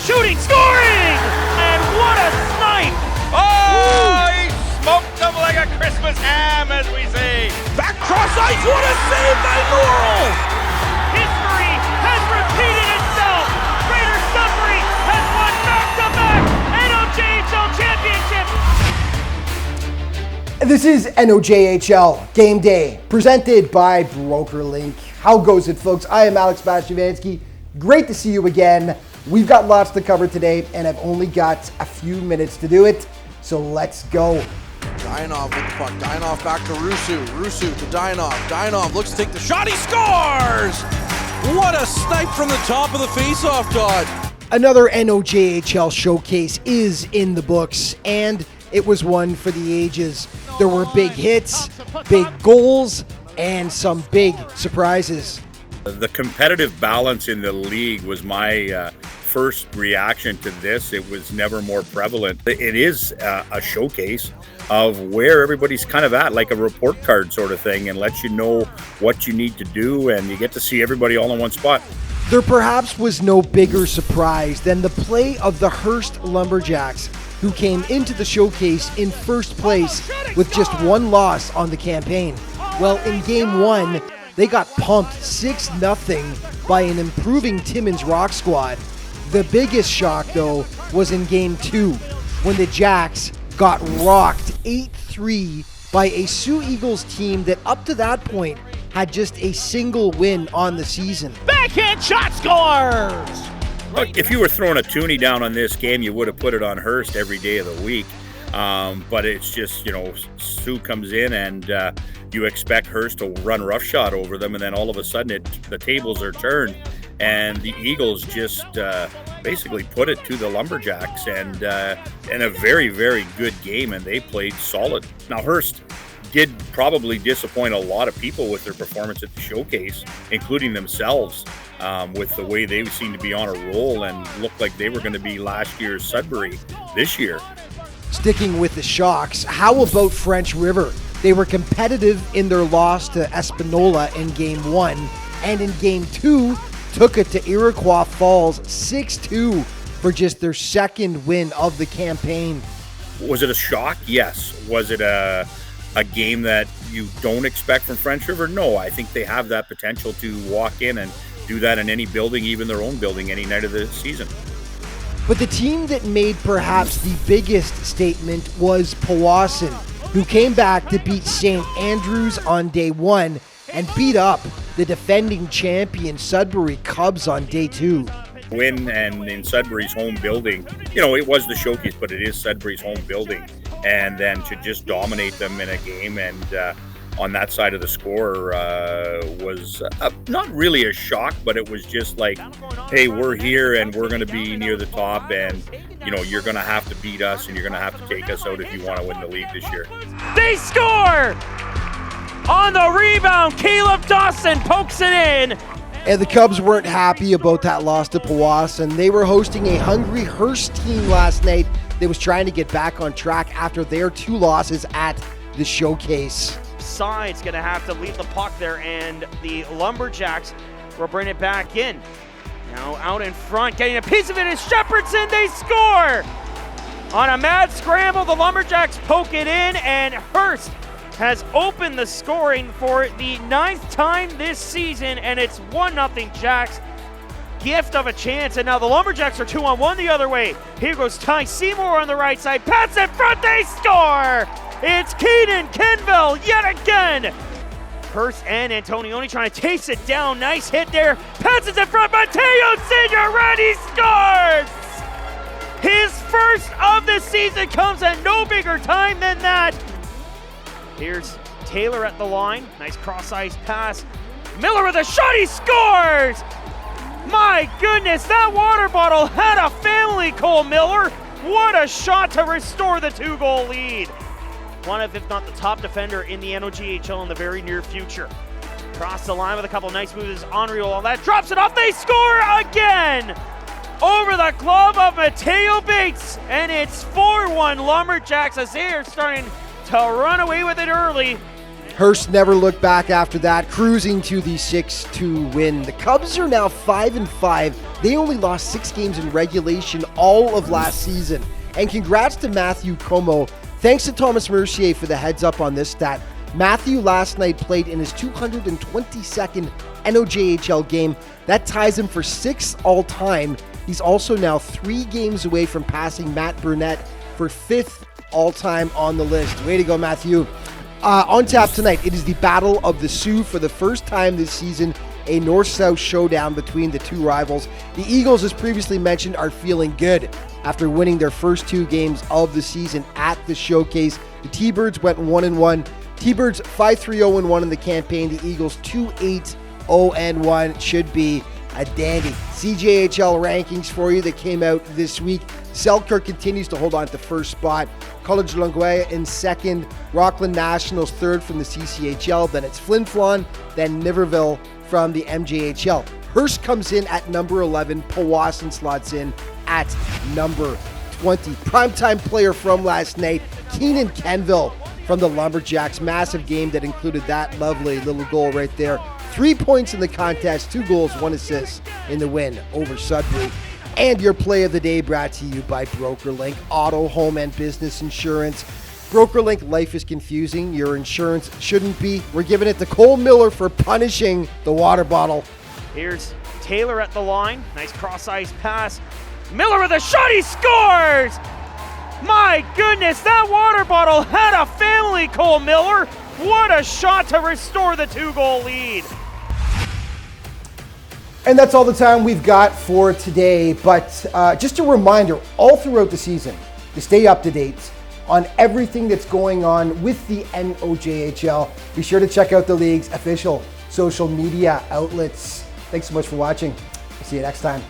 shooting, scoring! And what a snipe! Oh, he smoked them like a Christmas ham, as we say. Back cross ice, what a save by Laurel! History has repeated itself. Greater Sudbury has won back-to-back NOJHL championships. This is NOJHL Game Day, presented by BrokerLink. How goes it, folks? I am Alex Bastyovanszky. Great to see you again. We've got lots to cover today, and I've only got a few minutes to do it, so let's go. Dayanov with the puck. Dayanov back to Rusu. Rusu to Dayanov. Dayanov looks to take the shot. He scores! What a snipe from the top of the faceoff dot. Another NOJHL showcase is in the books, and it was one for the ages. There were big hits, big goals, and some big surprises. The competitive balance in the league was my first reaction to this. It was never more prevalent. It is a showcase of where everybody's kind of at, like a report card sort of thing, and lets you know what you need to do, and you get to see everybody all in one spot. There perhaps was no bigger surprise than the play of the Hearst Lumberjacks, who came into the showcase in first place with just one loss on the campaign. Well, in game one, they got pumped 6-0 by an improving Timmins Rock squad. The biggest shock, though, was in game two, when the Jacks got rocked 8-3 by a Sioux Eagles team that up to that point had just a single win on the season. Backhand shot, scores! Look, if you were throwing a toonie down on this game, you would have put it on Hearst every day of the week. But it's just, Sioux comes in and you expect Hearst to run roughshod over them, and then all of a sudden the tables are turned, and the Eagles just basically put it to the Lumberjacks, and in a very, very good game, and they played solid. Now, Hearst did probably disappoint a lot of people with their performance at the showcase, including themselves, with the way they seemed to be on a roll and looked like they were going to be last year's Sudbury this year. Sticking with the Shocks, how about French River? They were competitive in their loss to Espanola in game one, and in game two, took it to Iroquois Falls 6-2 for just their second win of the campaign. Was it a shock? Yes. Was it a game that you don't expect from French River? No, I think they have that potential to walk in and do that in any building, even their own building, any night of the season. But the team that made perhaps the biggest statement was Powassan, who came back to beat St. Andrews on day one and beat up the defending champion Sudbury Cubs on day two. Win and in Sudbury's home building, it was the showcase, but it is Sudbury's home building. And then to just dominate them in a game and on that side of the score was not really a shock, but it was just like, hey, we're here and we're going to be near the top, and you're going to have to beat us and you're going to have to take us out if you want to win the league this year. They score! On the rebound, Caleb Dawson pokes it in. And the Cubs weren't happy about that loss to Powassan. They were hosting a hungry Hearst team last night that was trying to get back on track after their two losses at the showcase. Side's going to have to leave the puck there, and the Lumberjacks will bring it back in. Now out in front, getting a piece of it is Shepherdson. They score! On a mad scramble, the Lumberjacks poke it in, and Hearst has opened the scoring for the 9th time this season, and it's 1-0 Jacks. Gift of a chance, and now the Lumberjacks are 2-on-1 the other way. Here goes Ty Seymour on the right side. Pass in front, they score! It's Keenan Kenville yet again. Hearst and Antonioni trying to chase it down. Nice hit there. Passes in front, Mateo Signoretti scores! His first of the season comes at no bigger time than that. Here's Taylor at the line. Nice cross-ice pass. Miller with a shot, he scores! My goodness, that water bottle had a family, Cole Miller. What a shot to restore the 2-goal lead. One of, if not the top defender in the NOJHL in the very near future. Cross the line with a couple nice moves. Henri all that drops it off. They score again over the glove of Mateo Bates, and it's 4-1 Lumberjacks as they are starting to run away with it early. Hearst never looked back after that, cruising to the 6-2 win. The Cubs are now 5-5. They only lost 6 games in regulation all of last season. And congrats to Matthew Como. Thanks to Thomas Mercier for the heads up on this stat. Matthew last night played in his 222nd NOJHL game. That ties him for 6th all-time. He's also now 3 games away from passing Matt Burnett for 5th all-time on the list. Way to go, Matthew. On tap tonight, it is the Battle of the Sioux. For the first time this season, a North-South showdown between the two rivals. The Eagles, as previously mentioned, are feeling good after winning their first 2 games of the season at the Showcase. The T-Birds went 1-1. T-Birds 5-3-0-1 in the campaign. The Eagles 2-8-0-1 should be a dandy. CJHL rankings for you that came out this week. Selkirk continues to hold on to first spot. College de Longueuil in second. Rockland Nationals third from the CCHL. Then it's Flin Flon, then Niverville from the MJHL. Hearst comes in at number 11. Powassan slots in at number 20. Primetime player from last night, Keenan Kenville from the Lumberjacks. Massive game that included that lovely little goal right there. 3 points in the contest, 2 goals, 1 assist in the win over Sudbury. And your play of the day brought to you by BrokerLink Auto, Home, and Business Insurance. BrokerLink, life is confusing. Your insurance shouldn't be. We're giving it to Cole Miller for punishing the water bottle. Here's Taylor at the line. Nice cross-ice pass. Miller with a shot. He scores! My goodness, that water bottle had a family, Cole Miller. What a shot to restore the 2-goal lead. And that's all the time we've got for today. But just a reminder, all throughout the season, to stay up to date on everything that's going on with the NOJHL. Be sure to check out the league's official social media outlets. Thanks so much for watching. See you next time.